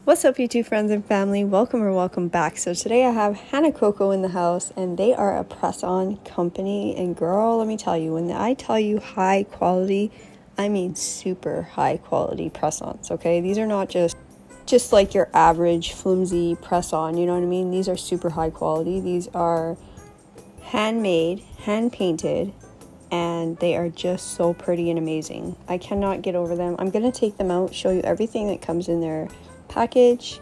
What's up, YouTube friends and family? Welcome back. So today I have Hanakoko in the house, and they are a press-on company. And girl, let me tell you, when I tell you high quality, I mean super high quality press-ons, okay? These are not just like your average flimsy press-on, you know what I mean? These are super high quality. These are handmade, hand-painted, and they are just so pretty and amazing. I cannot get over them. I'm going to take them out, show you everything that comes in their package,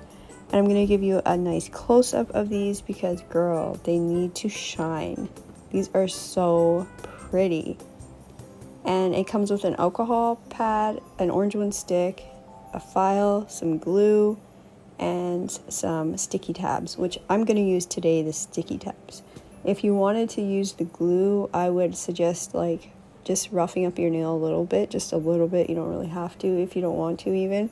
and I'm going to give you a nice close-up of these because girl, they need to shine. These are so pretty. And it comes with an alcohol pad, an orange one stick, a file, some glue, and some sticky tabs, which I'm going to use today, the sticky tabs. If you wanted to use the glue, I would suggest like just roughing up your nail a little bit, just a little bit. You don't really have to if you don't want to even.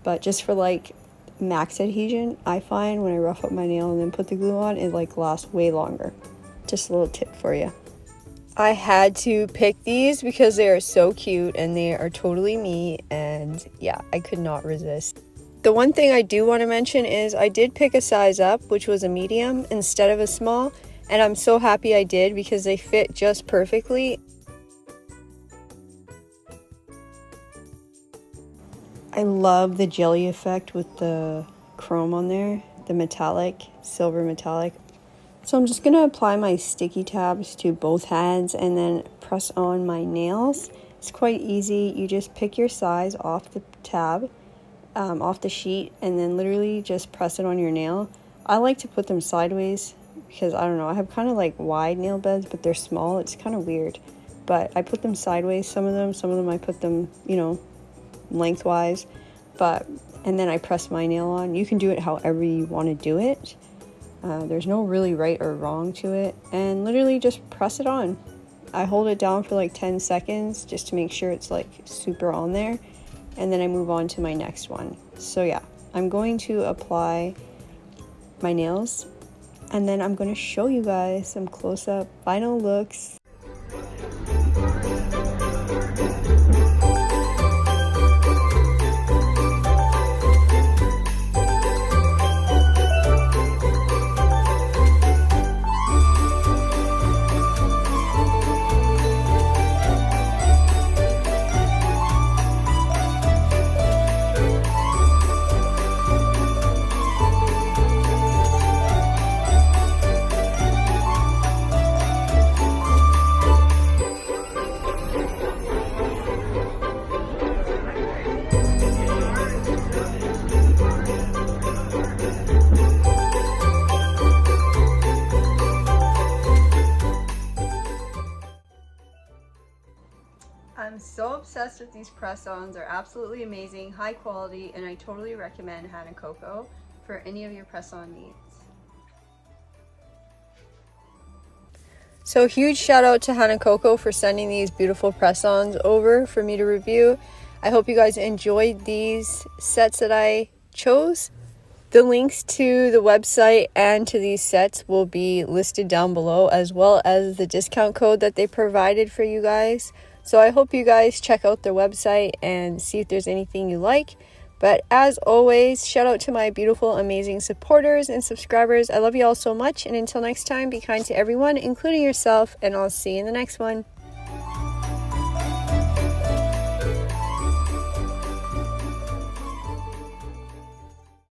But just for like max adhesion, I find when I rough up my nail and then put the glue on, it like lasts way longer. Just a little tip for you. I had to pick these because they are so cute and they are totally me, and yeah, I could not resist. The one thing I do want to mention is I did pick a size up, which was a medium instead of a small, and I'm so happy I did because they fit just perfectly. I love the jelly effect with the chrome on there, the metallic, silver metallic. So I'm just going to apply my sticky tabs to both hands and then press on my nails. It's quite easy. You just pick your size off the tab, off the sheet, and then literally just press it on your nail. I like to put them sideways because, I don't know, I have kind of like wide nail beds, but they're small. It's kind of weird. But I put them sideways, some of them I put them, you know, lengthwise, and then I press my nail on. You can do it however you want to do it. There's no really right or wrong to it, and literally just press it on. I hold it down for like 10 seconds just to make sure it's like super on there, and then I move on to my next one. So yeah, I'm going to apply my nails, and then I'm going to show you guys some close-up final looks. I'm so obsessed with these press-ons. They're absolutely amazing, high quality, and I totally recommend Hanakoko for any of your press-on needs. So huge shout out to Hanakoko for sending these beautiful press-ons over for me to review. I hope you guys enjoyed these sets that I chose. The links to the website and to these sets will be listed down below, as well as the discount code that they provided for you guys. So I hope you guys check out their website and see if there's anything you like. But as always, shout out to my beautiful, amazing supporters and subscribers. I love you all so much. And until next time, be kind to everyone, including yourself. And I'll see you in the next one.